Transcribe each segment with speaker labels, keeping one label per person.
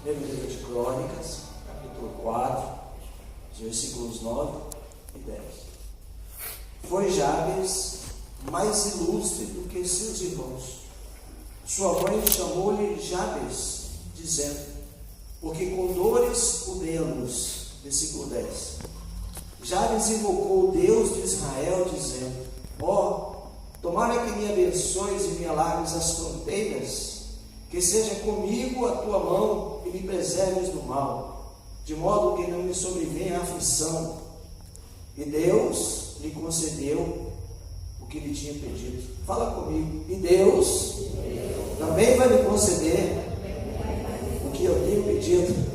Speaker 1: Primeiro livro de Crônicas, capítulo 4, versículos 9 e 10. Foi Jabes mais ilustre do que seus irmãos. Sua mãe chamou-lhe Jabes, dizendo, porque com dores o demos. Versículo 10. Jabes invocou o Deus de Israel, dizendo, tomara que me abençoes e me alargues as fronteiras, que seja comigo a tua mão e me preserves do mal, de modo que não me sobrevenha a aflição. E Deus lhe concedeu o que lhe tinha pedido. Fala comigo. E Deus também vai me conceder o que eu tenho pedido.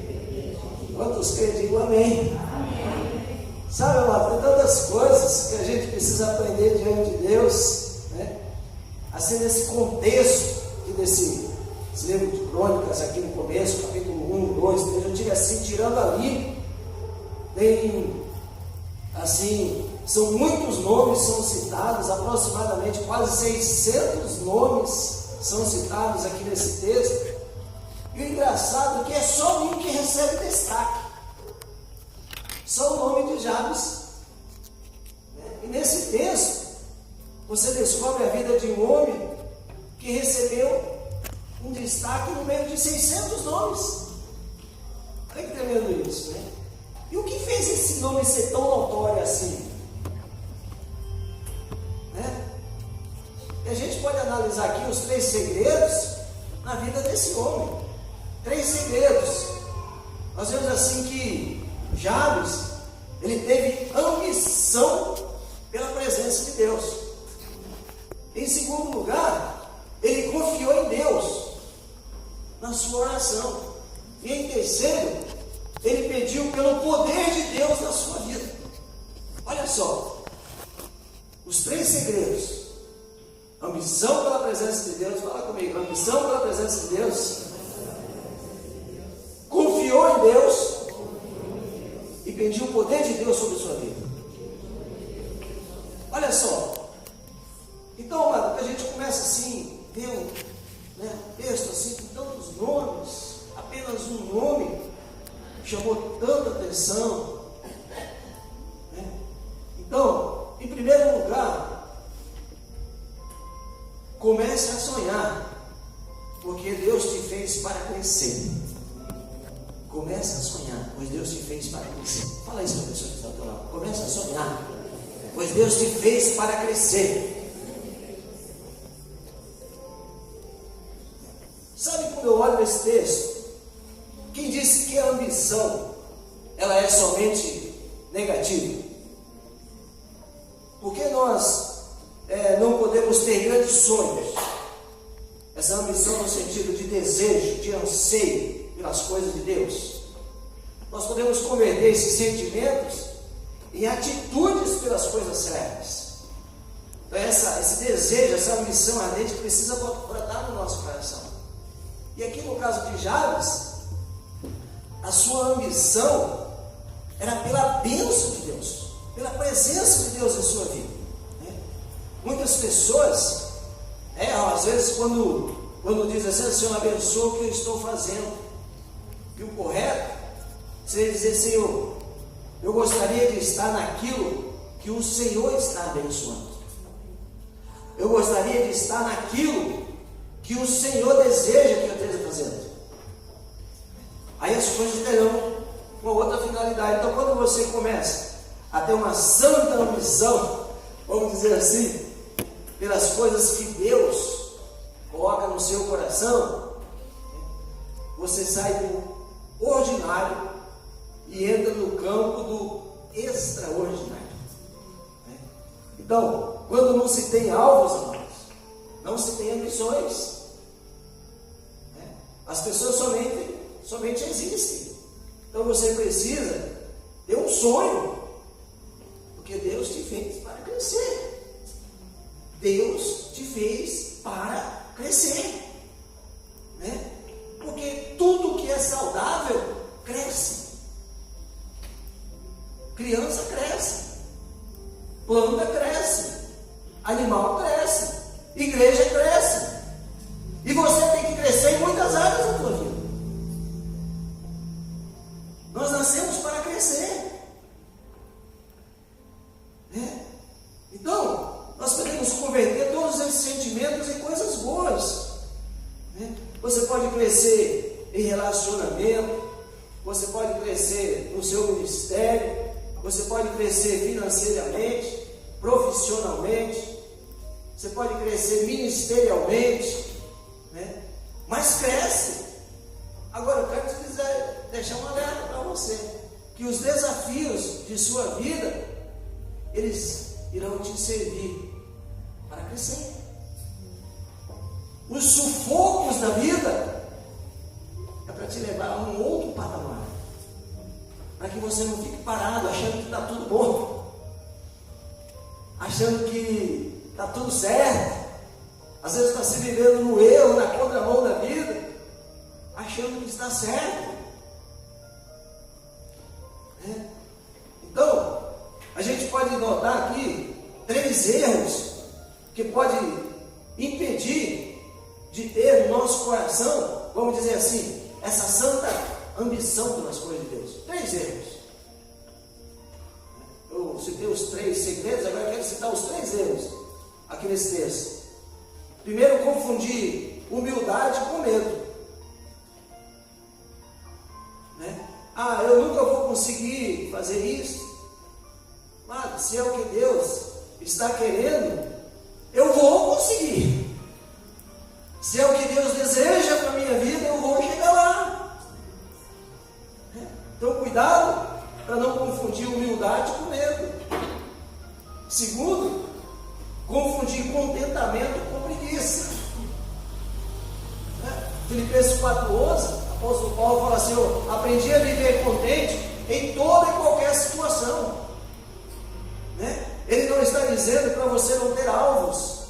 Speaker 1: Quantos creem, digam amém. Sabe, amado, tem tantas coisas que a gente precisa aprender diante de Deus, né? Assim, nesse contexto e desse livro de Crônicas, aqui no começo, capítulo 1, 2, 3, eu digo assim, tirando ali, tem, assim, são muitos nomes são citados, aproximadamente quase 600 nomes são citados aqui nesse texto. E o engraçado é que é só um que recebe destaque. Só o nome de Jabes. E nesse texto, você descobre a vida de um homem que recebeu um destaque no meio de 600 nomes. Olha que tremendo isso, né? E o que fez esse nome ser tão notório assim? Né? E a gente pode analisar aqui os 3 segredos na vida desse homem. 3 segredos. Nós vemos assim que Jabes, ele teve ambição pela presença de Deus. Em segundo lugar, ele confiou em Deus na sua oração. E em terceiro, ele pediu pelo poder de Deus na sua vida. Olha só, os 3 segredos. Ambição pela presença de Deus. Fala comigo, ambição pela presença de Deus. Confiou em Deus e pediu o poder de Deus sobre a sua vida. Olha só. Então, amado, que a gente começa assim, ver um texto assim com tantos nomes, apenas um nome chamou tanta atenção. Né? Então, em primeiro lugar, comece a sonhar, porque Deus te fez para crescer. Comece a sonhar, pois Deus te fez para crescer. Fala isso para a pessoa que está ao teu lado. Comece a sonhar, pois Deus te fez para crescer. Sabe, quando eu olho esse texto, quem disse que a ambição ela é somente negativa? Porque nós não podemos ter grandes sonhos. Essa ambição no sentido de desejo, de anseio pelas coisas de Deus. Nós podemos converter esses sentimentos em atitudes pelas coisas certas. Então esse desejo, essa ambição ardente precisa brotar no nosso coração. E aqui no caso de Jabes, a sua ambição era pela bênção de Deus, pela presença de Deus em sua vida. Muitas pessoas, às vezes quando diz assim, Senhor, abençoa o que eu estou fazendo. E o correto seria dizer, Senhor, eu gostaria de estar naquilo que o Senhor está abençoando. Eu gostaria de estar naquilo que o Senhor deseja que eu esteja fazendo. Aí as coisas terão uma outra finalidade. Então, quando você começa a ter uma santa ambição, vamos dizer assim, pelas coisas que Deus coloca no seu coração, você sai do ordinário e entra no campo do extraordinário. Então, quando não se tem alvos, amados, não se tem ambições. As pessoas somente existem. Então você precisa ter um sonho, porque Deus te fez para crescer. Deus te fez para crescer, né? Porque tudo que é saudável cresce. Criança cresce, planta cresce, animal cresce, igreja cresce. E você tem que crescer em muitas áreas da tua vida. crescer em relacionamento, você pode crescer no seu ministério, você pode crescer financeiramente, profissionalmente, você pode crescer ministerialmente, né? Mas cresce. Agora eu quero te dizer, deixar um alerta para você, que os desafios de sua vida, eles irão te servir para crescer. Os sufocos da vida é para te levar a um outro patamar, para que você não fique parado achando que está tudo bom, achando que está tudo certo. Às vezes está se vivendo no erro, na contramão da vida, achando que está certo. Então, a gente pode notar aqui 3 erros que podem impedir de ter no nosso coração, vamos dizer assim, essa santa ambição pelas coisas de Deus. 3 erros. Eu citei os 3 segredos, agora eu quero citar os 3 erros aqui nesse texto. Primeiro, confundir humildade com medo. Eu nunca vou conseguir fazer isso. Mas se é o que Deus está querendo, eu vou conseguir. Se é o que Deus deseja para a minha vida, eu vou chegar lá. Então, cuidado para não confundir humildade com medo. Segundo, confundir contentamento com preguiça. Filipenses 4:11, o apóstolo Paulo fala assim: eu aprendi a viver contente em toda e qualquer situação. Ele não está dizendo para você não ter alvos,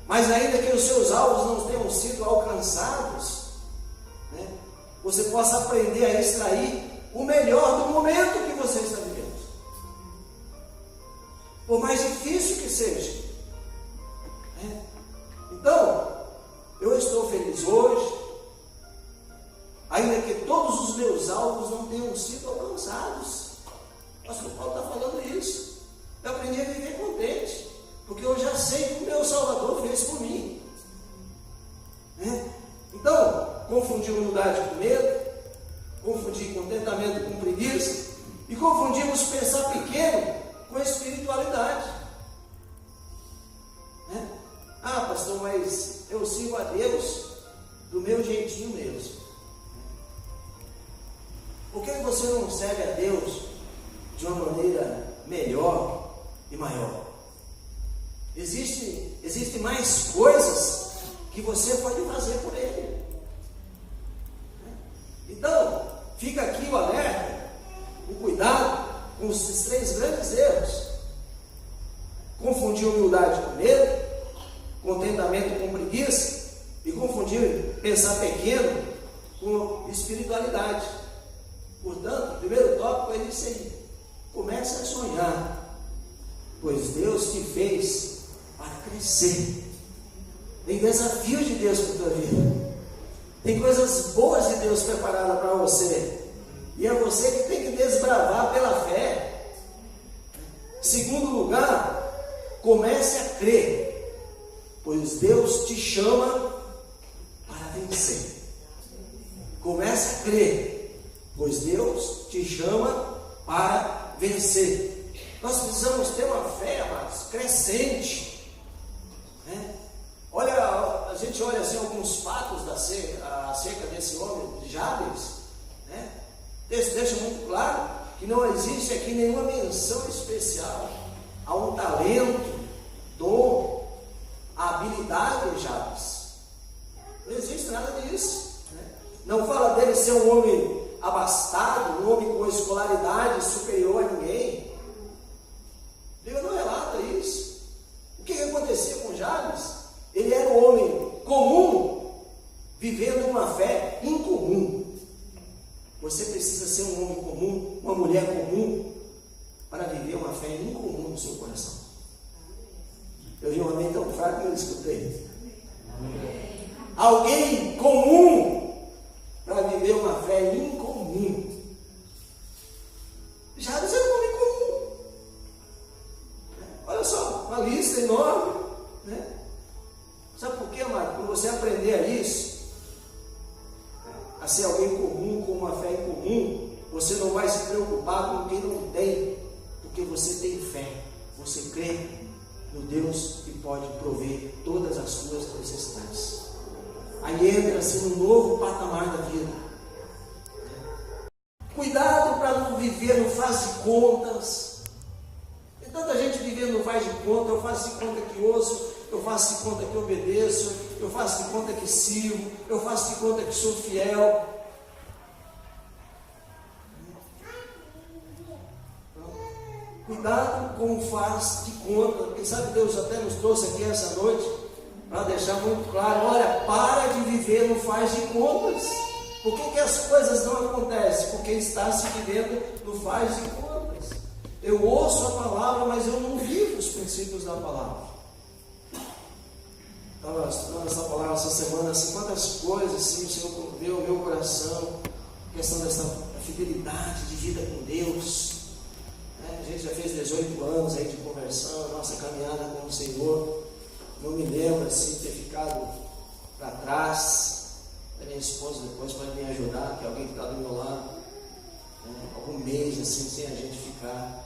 Speaker 1: mas ainda que os seus alvos não tenham sido alcançados, você possa aprender a extrair o melhor do momento que você está vivendo, por mais difícil que seja. Então, eu estou feliz hoje, ainda que todos os meus alvos não tenham sido alcançados. O pastor Paulo está falando isso. Eu aprendi a viver contente, porque eu já sei que o meu Salvador fez por mim. Então, confundir humildade com medo, confundir contentamento com preguiça, e confundimos pensar pequeno com espiritualidade. Pastor, mas eu sigo a Deus do meu jeitinho mesmo. Por que você não segue a Deus de uma maneira melhor e maior? Existem mais coisas que você pode fazer por Ele. Então, fica aqui o alerta, o cuidado com esses 3 grandes erros: confundir humildade com medo, contentamento com preguiça, e confundir pensar pequeno com espiritualidade. Portanto, o primeiro tópico é isso aí: comece a sonhar, pois Deus te fez para crescer. Tem desafios de Deus para a tua vida, tem coisas boas de Deus preparadas para você, e é você que tem que desbravar pela fé. Segundo lugar, comece a crer, pois Deus te chama para vencer. Comece a crer, pois Deus te chama para vencer. Nós precisamos ter uma fé, amados, crescente. Olha, a gente olha assim alguns fatos acerca desse homem de Jabes. Isso deixa muito claro que não existe aqui nenhuma menção especial a um talento, dom, a habilidade de Jabes. Não existe nada disso. Não fala dele ser um homem abastado, um homem com escolaridade superior a ninguém. A Bíblia não relata isso. O que acontecia com Jabes? Ele era um homem comum, vivendo uma fé incomum. Você precisa ser um homem comum, uma mulher comum, para viver uma fé incomum no seu coração. Eu vi um amém tão fraco que eu escutei. Alguém comum para viver uma fé incomum. Jabes era um homem comum. Olha só, uma lista enorme. Sabe por quê, amado? Quando você aprender isso, ser alguém comum, com uma fé incomum, você não vai se preocupar com quem não tem, porque você tem fé, você crê no Deus que pode prover todas as suas necessidades. Aí entra-se num novo patamar da vida. Cuidado para não viver no faz de contas. Tem tanta gente vivendo no faz de conta. Eu faço de conta que ouço, eu faço de conta que obedeço, eu faço de conta que sirvo, eu faço de conta que sou fiel. Cuidado com o faz de conta. Quem sabe Deus até nos trouxe aqui essa noite para deixar muito claro: olha, para de viver no faz de contas. Por que as coisas não acontecem? Porque está se vivendo no faz de contas. Eu ouço a palavra, mas eu não vivo os princípios da palavra. Estava estudando essa palavra essa semana, assim, quantas coisas assim, o Senhor deu ao meu coração, questão dessa fidelidade de vida com Deus. A gente já fez 18 anos aí de conversão, nossa caminhada com o Senhor. Não me lembro assim de ter ficado para trás. A minha esposa depois pode me ajudar, que é alguém que está do meu lado. Algum mês assim, sem a gente ficar,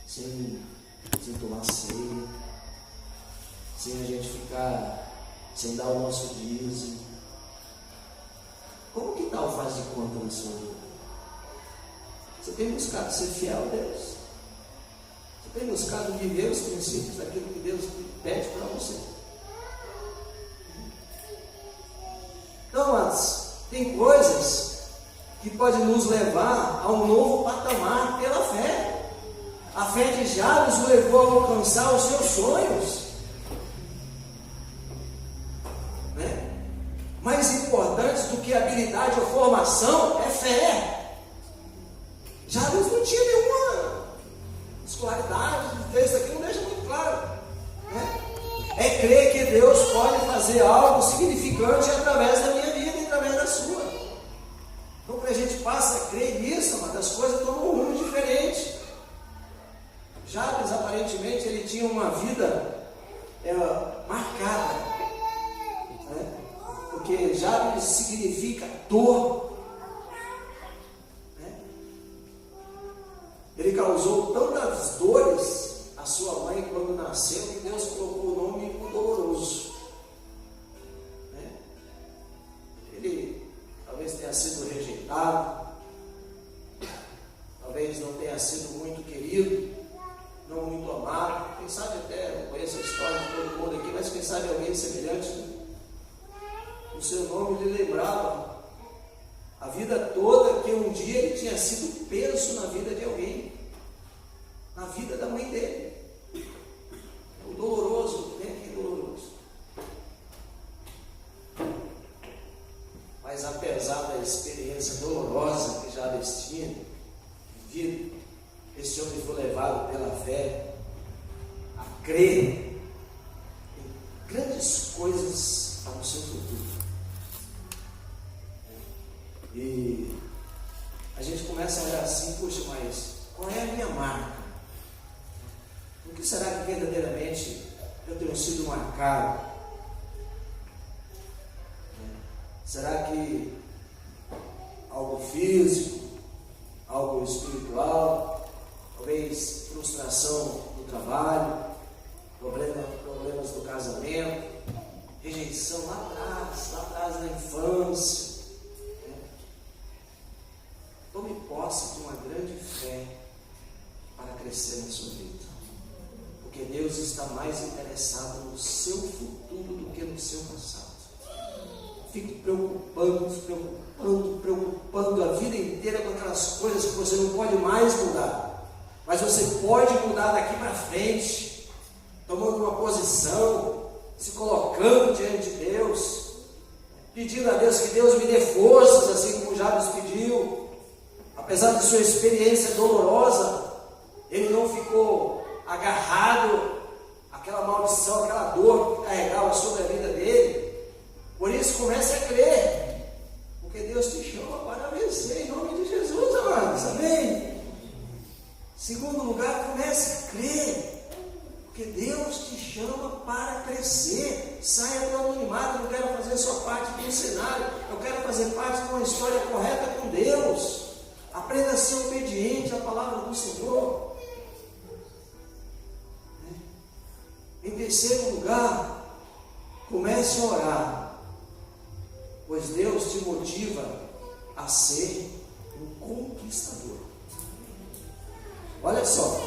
Speaker 1: sem tomar ceia, sem a gente ficar, sem dar o nosso dízimo. Como que está o faz de conta na sua vida? Você tem buscado ser fiel a Deus? Você tem buscado viver os princípios daquilo que Deus pede para você? Então, amados, tem coisas que podem nos levar a um novo patamar pela fé. A fé de Jabes o levou a alcançar os seus sonhos. Mais importante do que habilidade ou formação é fé. Jabes não tinha nenhuma escolaridade, fez aqui, não deixa muito claro. É crer que Deus pode fazer algo significante através da minha vida e através da sua. Então, quando a gente passa a crer nisso, mas as coisas tomam um rumo diferente. Jabes, aparentemente, ele tinha uma vida marcada, porque Jabes significa dor. Ele causou tantas dores a sua mãe quando nasceu, que Deus colocou o nome doloroso. Ele talvez tenha sido rejeitado, talvez não tenha sido muito querido, não muito amado. Quem sabe até, não conheço a história de todo mundo aqui, mas quem sabe alguém semelhante, o seu nome lhe lembrava a vida toda que um dia ele tinha sido peso na vida de alguém, na vida da mãe dele. O doloroso, bem aqui doloroso. Mas apesar da experiência dolorosa que Jabes tinha vivido, esse homem foi levado pela fé a crer em grandes coisas para o seu futuro. E a gente começa a olhar assim: puxa, mas qual é a minha marca? O que será que verdadeiramente eu tenho sido marcado? Será que algo físico, algo espiritual, talvez frustração no trabalho, problemas do casamento, rejeição lá atrás na infância? Tome posse de uma grande fé para crescer na sua vida, porque Deus está mais interessado no seu futuro do que no seu passado. Fique preocupando a vida inteira com aquelas coisas que você não pode mais mudar, mas você pode mudar daqui para frente, tomando uma posição, se colocando diante de Deus, pedindo a Deus que Deus me dê forças, assim como Jabes pediu. Apesar de sua experiência dolorosa, ele não ficou agarrado àquela maldição, àquela dor que carregava sobre a vida dele. Por isso, comece a crer, porque Deus te chama para vencer, em nome de Jesus, amados, amém? Segundo lugar, comece a crer, porque Deus te chama para crescer. Saia do anonimato, não quero fazer sua parte do cenário, eu quero fazer parte de uma história correta com Deus. Aprenda a ser obediente à palavra do Senhor. Em terceiro lugar, comece a orar, pois Deus te motiva a ser um conquistador. Olha só,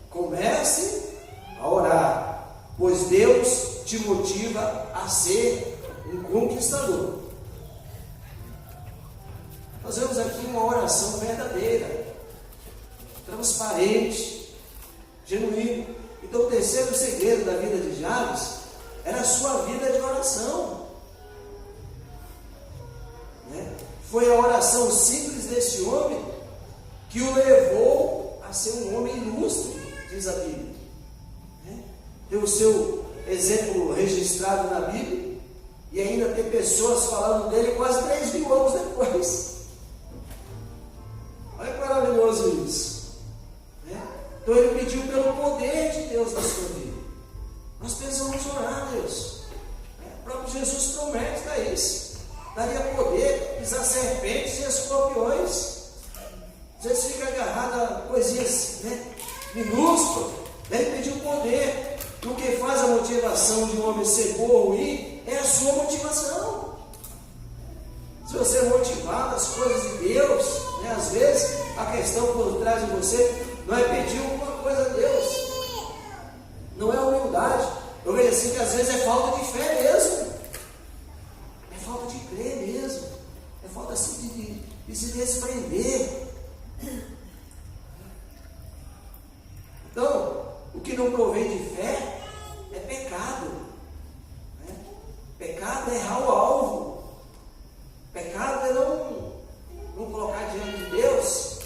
Speaker 1: comece a orar, pois Deus te motiva a ser um conquistador. Fazemos aqui uma oração verdadeira, transparente, genuína. Então o terceiro segredo da vida de Jabes era a sua vida de oração. Foi a oração simples desse homem que o levou a ser um homem ilustre, diz a Bíblia. Tem o seu exemplo registrado na Bíblia, e ainda tem pessoas falando dele quase 3.000 anos depois. Olha que maravilhoso isso. Então ele pediu pelo poder de Deus na sua vida. Nós precisamos orar, Deus. O próprio Jesus promete dar isso. Daria poder, pisar serpentes e escorpiões. Às vezes fica agarrado a coisinhas minúsculas. Ele pediu poder. E o que faz a motivação de um homem ser bom ou ruim é a sua motivação. Se você é motivado às coisas de Deus, às vezes a questão por trás de você não é pedir alguma coisa a Deus, não é humildade. Eu vejo assim que às vezes é falta de fé mesmo, é falta de crer mesmo, é falta assim de se desprender. Então, o que não provém de fé é pecado. Pecado é errar o alvo. Pecado é não colocar diante de Deus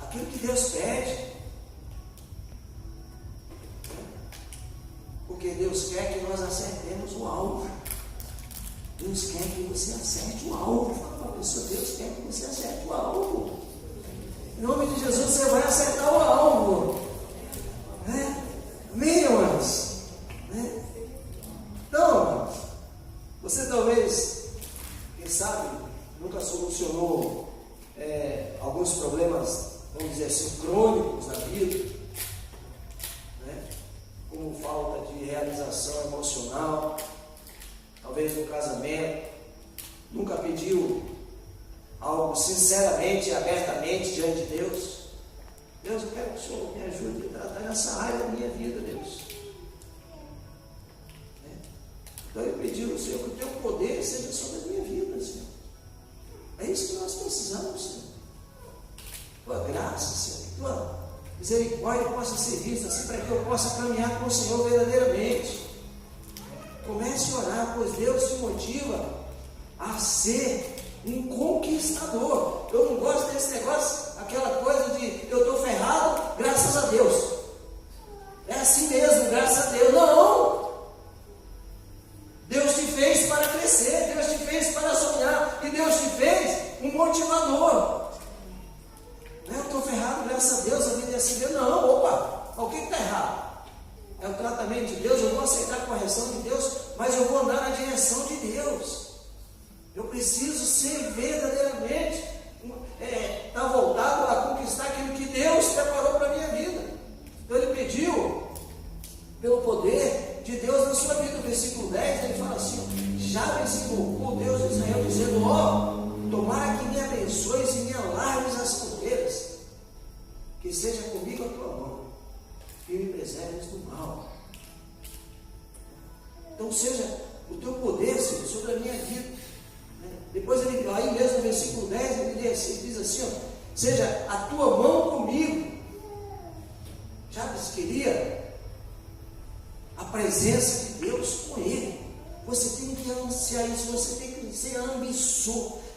Speaker 1: aquilo que Deus pede. Porque Deus quer que nós acertemos o alvo. Deus quer que você acerte o alvo. Fala para a pessoa, Deus quer que você acerte o alvo. Em nome de Jesus você vai acertar o alvo. Amém, irmãos? Então, você talvez, quem sabe, nunca solucionou alguns problemas, vamos dizer assim, crônicos da vida, como falta de realização emocional, talvez no casamento, nunca pediu algo sinceramente e abertamente diante de Deus. Deus, eu quero que o Senhor me ajude a tratar nessa área da minha vida, Deus. Então eu pedi ao Senhor que o teu poder seja sobre a minha vida, Senhor. É isso que nós precisamos, Senhor. Tua graça, Senhor, tua misericórdia possa ser vista assim, para que eu possa caminhar com o Senhor verdadeiramente. Comece a orar, pois Deus te motiva a ser um conquistador. Eu não gosto desse negócio, aquela coisa de eu estou ferrado, graças a Deus. É assim mesmo, graças a Deus. Não! Deus te fez para crescer, Deus te fez para sonhar, e Deus te fez um motivador. Eu estou ferrado, graças a Deus, a vida é assim mesmo. Não, opa, o que está errado? É o tratamento de Deus, eu vou aceitar a correção de Deus, mas eu vou andar na direção de Deus. Eu preciso ser verdadeiramente, estar voltado a conquistar aquilo que Deus preparou para a minha vida. Então ele pediu pelo poder de Deus na sua vida. No versículo 10 ele fala assim: Jabes invocou Deus de Israel, dizendo: tomara que me abençoes e me alargues as fronteiras, que seja comigo a tua mão, e me preserves do mal. Então seja o teu poder, Senhor, sobre a minha vida. Depois ele, aí mesmo no versículo 10, ele diz assim: seja a tua mão comigo. Jabes queria a presença de Deus com ele. Você tem que ansiar isso, você tem que ser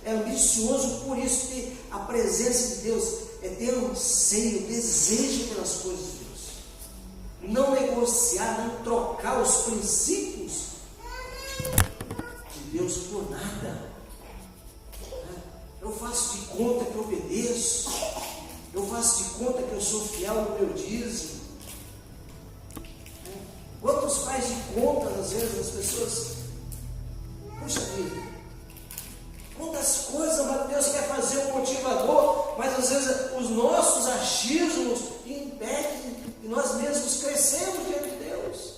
Speaker 1: ambicioso por isso, ter a presença de Deus, ter anseio, desejo pelas coisas de Deus. Não negociar, não trocar os princípios de Deus por nada. Eu faço de conta que eu obedeço, eu faço de conta que eu sou fiel no meu dízimo. Quantos faz de conta, às vezes, as pessoas, puxa vida, tantas coisas, mas Deus quer fazer um motivador, mas às vezes os nossos achismos impedem e nós mesmos crescemos diante de Deus.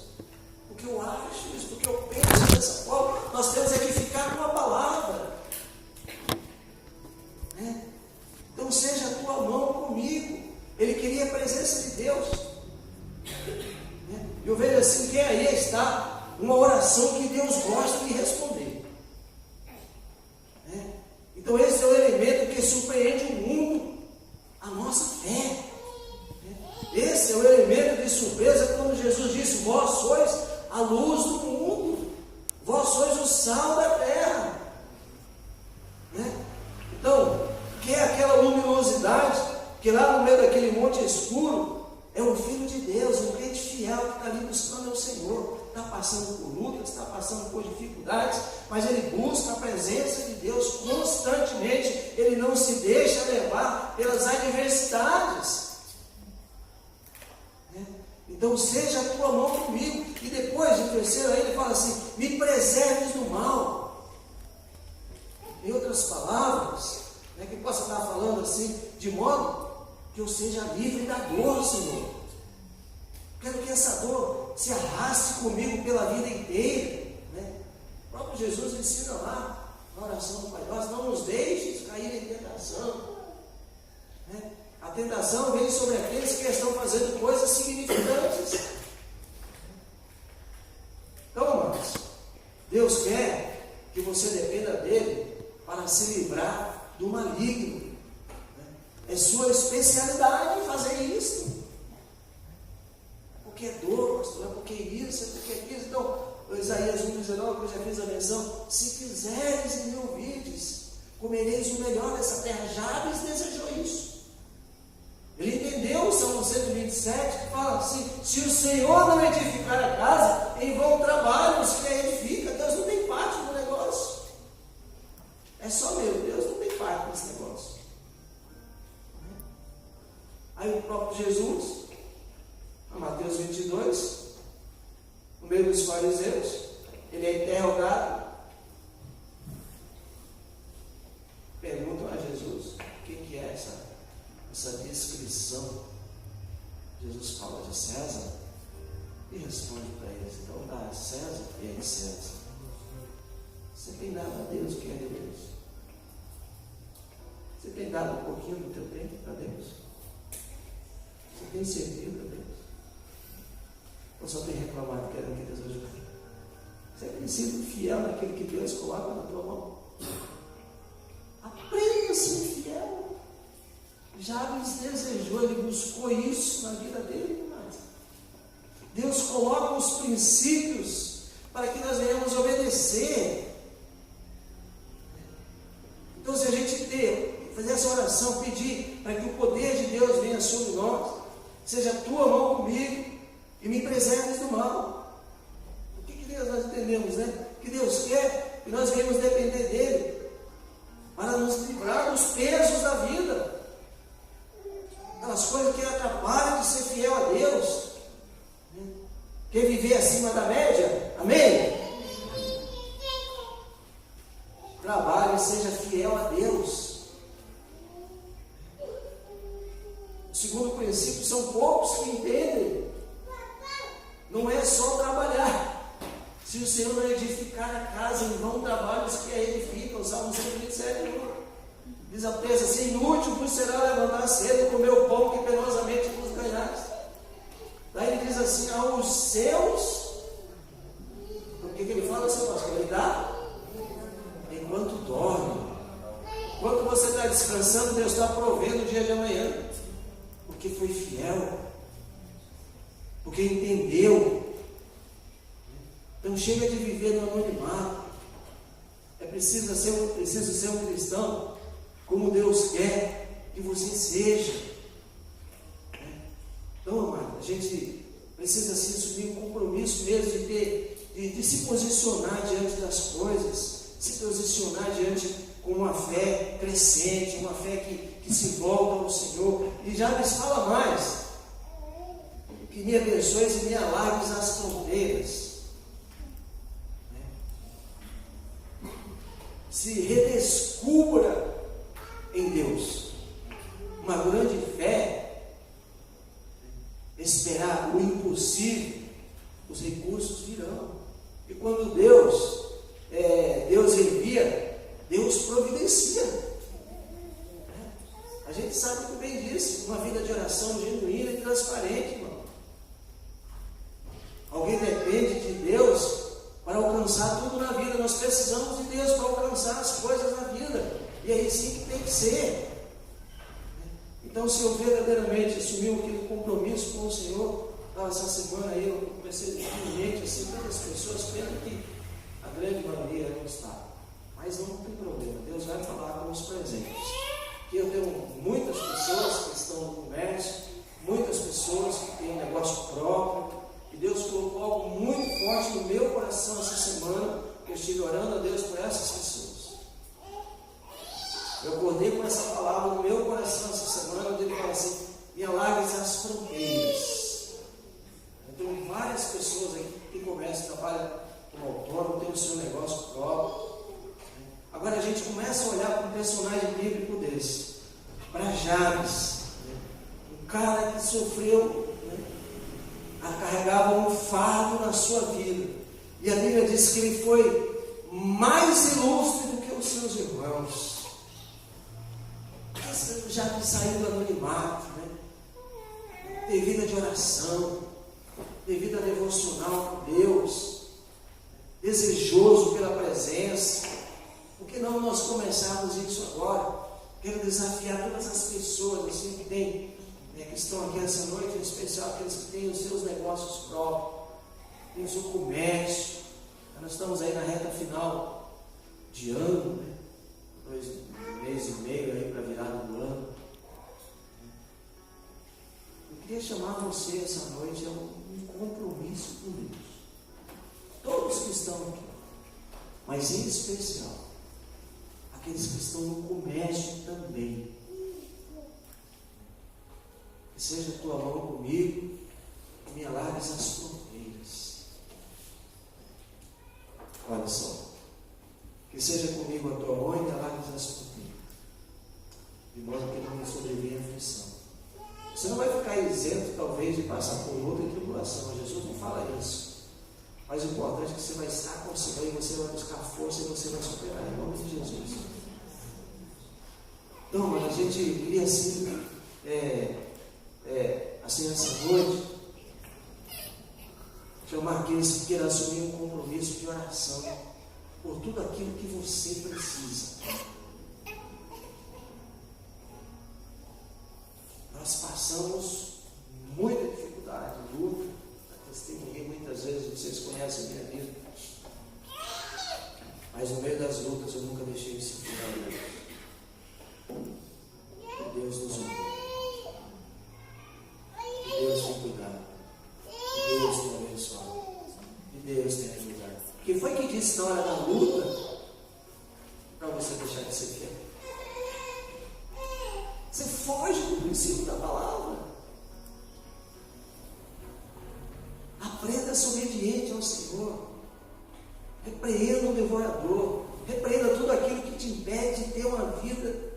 Speaker 1: Porque eu acho isso, porque eu penso dessa forma. Nós temos é que ficar com a palavra. Né? Então seja a tua mão comigo. Ele queria a presença de Deus. Né? Eu vejo assim que aí está uma oração que Deus gosta de responder. Né? Então esse é o elemento que surpreende o mundo, a nossa fé. Esse é o elemento de surpresa quando Jesus disse: vós sois a luz do mundo, vós sois o sal da terra. Né? Então, que é aquela luminosidade que lá no meio daquele monte escuro é o Filho de Deus, um crente fiel que está ali buscando o Senhor, está passando por lutas, está passando por dificuldades, mas ele busca a presença de Deus constantemente, ele não se deixa levar pelas adversidades. Então seja a tua mão comigo. E depois, em terceiro, aí ele fala assim: me preserves do mal. Em outras palavras, né, que possa estar falando assim, de modo que eu seja livre da dor, Senhor. Quero que essa dor se arraste comigo pela vida inteira. Né? O próprio Jesus ensina lá na oração do Pai Nosso: não nos deixes cair em tentação. Né? A tentação vem sobre aqueles que estão fazendo coisas significantes. Então, amados, Deus quer que você dependa dele para se livrar do maligno. É sua especialidade fazer isso. Porque é dor, pastor, é porque isso, é porque aquilo. Então, Isaías 1,19, que eu já fiz a menção: se quiseres e me ouvides, comereis o melhor dessa terra. Jabes desejou isso. Ele entendeu o Salmo 127, que fala assim: se o Senhor não edificar a casa, em vão trabalham os que a edificam. Deus não tem parte no negócio. É só meu, Deus não tem parte nesse negócio. Aí o próprio Jesus, em Mateus 22, no meio dos fariseus, ele é interrogado. Perguntam a Jesus: o que é essa descrição? Jesus fala de César e responde para eles: então dá a César o que é de César. Você tem dado a Deus o que é de Deus? Você tem dado um pouquinho do teu tempo para Deus? Você tem servido a Deus? Ou só tem reclamado querendo que Deus ajude? Você tem sido fiel naquilo que Deus coloca na tua mão? Aprenda a ser fiel. Jabes desejou, ele buscou isso na vida dele. Mas Deus coloca os princípios para que nós venhamos obedecer. Então, se a gente fazer essa oração, pedir para que o poder de Deus venha sobre nós, seja a tua mão comigo e me preserves do mal. O que Deus nós entendemos, né? Que Deus quer que nós venhamos depender dele para nos livrar dos pesos da vida, aquelas coisas que atrapalham de ser fiel a Deus. Quer viver acima da média? Amém? Trabalhe e seja fiel a Deus. O segundo princípio: são poucos que entendem. Não é só trabalhar. Se o Senhor não edificar a casa, em vão trabalham os que a edificam. O Salmo 127 diz a texto assim: inútil vos será levantar cedo, comer o pão que penosamente vos ganhaste. Daí ele diz assim: aos seus. O que ele fala assim, pastor? Ele dá enquanto dorme. Enquanto você está descansando, Deus está provendo o dia de amanhã. Porque foi fiel, porque entendeu. Então chega de viver no anonimato. É preciso ser um cristão como Deus quer que você seja. Então, amado, a gente precisa assumir um compromisso mesmo de se posicionar diante das coisas, se posicionar diante com uma fé crescente, uma fé que se volta ao Senhor. E já lhes fala mais: que me abençoes e me alargues as fronteiras. se redescubra em Deus. Uma grande fé, esperar o impossível, os recursos virão. E quando Deus envia, Deus providencia. A gente sabe muito bem disso. Uma vida de oração genuína e transparente, irmão. Alguém depende de Deus para alcançar tudo na vida. Nós precisamos de Deus para alcançar as coisas na vida. E é assim que tem que ser. Então, se eu verdadeiramente assumir aquele compromisso com o Senhor, essa semana aí eu comecei a ter gente, assim, tantas pessoas, pena que a grande maioria não está. Mas não tem problema, Deus vai falar com os presentes. Aqui eu tenho muitas pessoas que estão no comércio, muitas pessoas que têm um negócio próprio, e Deus colocou algo muito forte no meu coração essa semana, que eu estive orando a Deus por essas pessoas. Eu acordei com essa palavra no meu coração essa semana, onde ele fala assim: me alargues as fronteiras. Eu tenho várias pessoas aqui que começam, trabalham como autônomo, tem o seu negócio próprio. Agora a gente começa a olhar para um personagem bíblico desse, para Jabes, um cara que sofreu, carregava um fardo na sua vida, e a Bíblia diz que ele foi mais ilustre do que os seus irmãos. Jabes saiu do anonimato, ter vida de oração, ter vida devocional com Deus, desejoso pela presença. Por que não nós começarmos isso agora? Quero desafiar todas as pessoas assim, que estão aqui essa noite, em especial aqueles que têm os seus negócios próprios, têm o seu comércio. Nós estamos aí na reta final de ano, 2 meses e meio aí para a virada do ano. Eu queria chamar você essa noite a um compromisso com Deus. Todos que estão aqui, mas em especial aqueles que estão no comércio também. Que seja a tua mão comigo e me alargues as fronteiras. Olha só. Que seja comigo a tua mão e me alargues as fronteiras. De modo que não me sobrevenha aflição. Você não vai ficar isento, talvez, de passar por luta e tribulação. Jesus não fala isso. Mas o importante é que você vai estar com o Senhor e você vai buscar força e você vai superar em nome de Jesus. Então, mano, a gente queria assim, assim essa noite, chamar aqueles que queiram assumir um compromisso de oração por tudo aquilo que você precisa. Nós passamos muita dificuldade, luta, testemunhei muitas vezes, vocês conhecem a minha vida, mas no meio das lutas eu nunca deixei de se cuidar de Deus. Que Deus nos honre. Que Deus tem cuidado. Que Deus tem abençoado. Que Deus tem ajudado. Quem foi que disse na hora da luta para você deixar de ser fiel? Você foge do princípio da palavra. Aprenda a ser obediente ao Senhor. Repreenda o devorador. Repreenda tudo aquilo que te impede de ter uma vida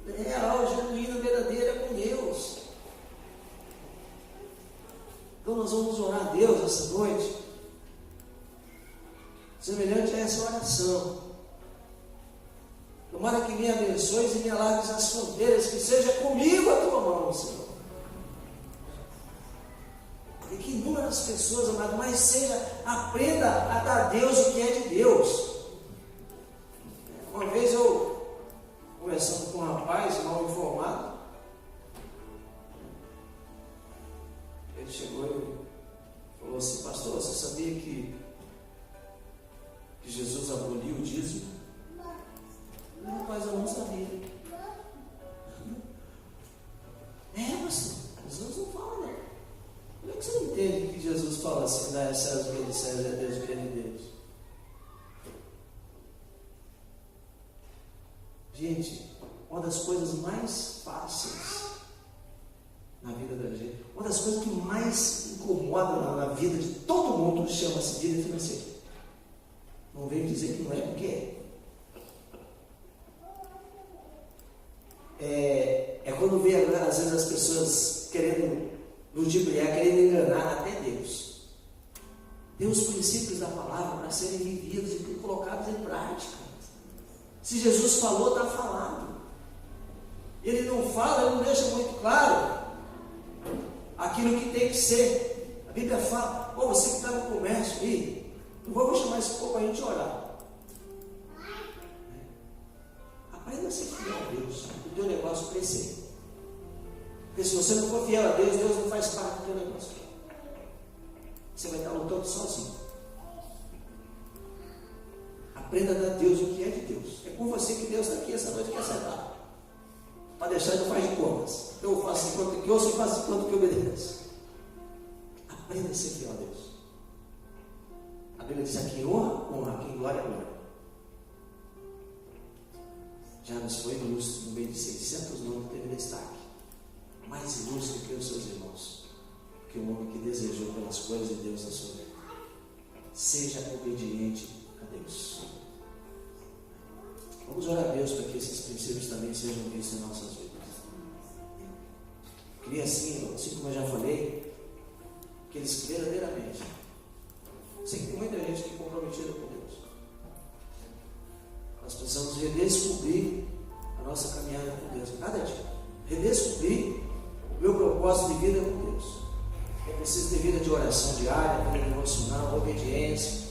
Speaker 1: real, genuína, verdadeira com Deus. Então nós vamos orar a Deus essa noite, semelhante a essa oração. Tomara que me abençoes e me alargues as fronteiras, que seja comigo a tua mão, Senhor. E que inúmeras pessoas, amado, mas seja, aprenda a dar a Deus o que é de Deus. Uma vez eu, conversando com um rapaz mal informado, ele chegou e falou assim: pastor, você sabia que Jesus aboliu o dízimo? Rapaz, eu não sabia. Pastor, Jesus não fala, não. Como é que você entende que Jesus fala assim: dá a César o que é de César e a Deus o que é de Deus? Gente, uma das coisas mais fáceis na vida da gente, uma das coisas que mais incomodam na vida de todo mundo, chama-se vida financeira. Não venho dizer que não é, porque é. é quando vê, às vezes, as pessoas querendo ludibriar, querendo enganar até Deus. Tem os princípios da palavra para serem vividos e colocados em prática. Se Jesus falou, está falado. Ele não fala, ele não deixa muito claro aquilo que tem que ser. A Bíblia fala, você que está no comércio aí, não vou chamar esse povo para a gente orar. Aprenda a ser fiel a Deus, o teu negócio crescer. Porque se você não for fiel a Deus, Deus não faz parte do teu negócio. Você vai estar lutando sozinho. Aprenda a dar a Deus o que é de Deus. É com você que Deus está aqui essa noite, quer sentar. Para deixar ele não faz de contas. Eu faço enquanto que ouço e faço enquanto que obedeço. Aprenda a ser fiel a Deus. A Bíblia diz: a quem honra, honra, a quem glória, glória. Já nos foi ilustre, no meio de 600 nomes teve destaque. Mais ilustre que os seus irmãos, que o homem que desejou pelas coisas de Deus na sua vida. Seja obediente a Deus. Vamos orar a Deus para que esses princípios também sejam vistos em nossas vidas. Queria assim como eu já falei, que eles verdadeiramente. Sei que tem muita gente que é comprometida com Deus. Nós precisamos redescobrir a nossa caminhada com Deus. Cada dia. Redescobrir o meu propósito de vida com Deus. Eu preciso ter vida de oração diária, vida devocional, obediência.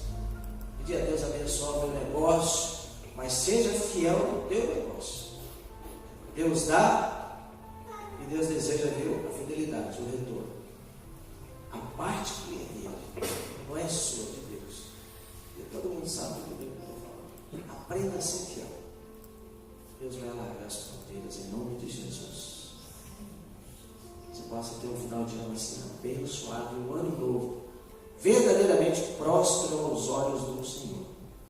Speaker 1: Pedir a Deus abençoar o meu negócio. Mas seja fiel no teu negócio. Deus dá e Deus deseja ver a fidelidade, o retorno. A parte que é dele não é sua, de Deus. E todo mundo sabe o que eu estou falando. Aprenda a ser fiel. Deus vai alargar as fronteiras em nome de Jesus. Você possa ter um final de ano assim abençoado, um ano novo, verdadeiramente próspero aos olhos do Senhor.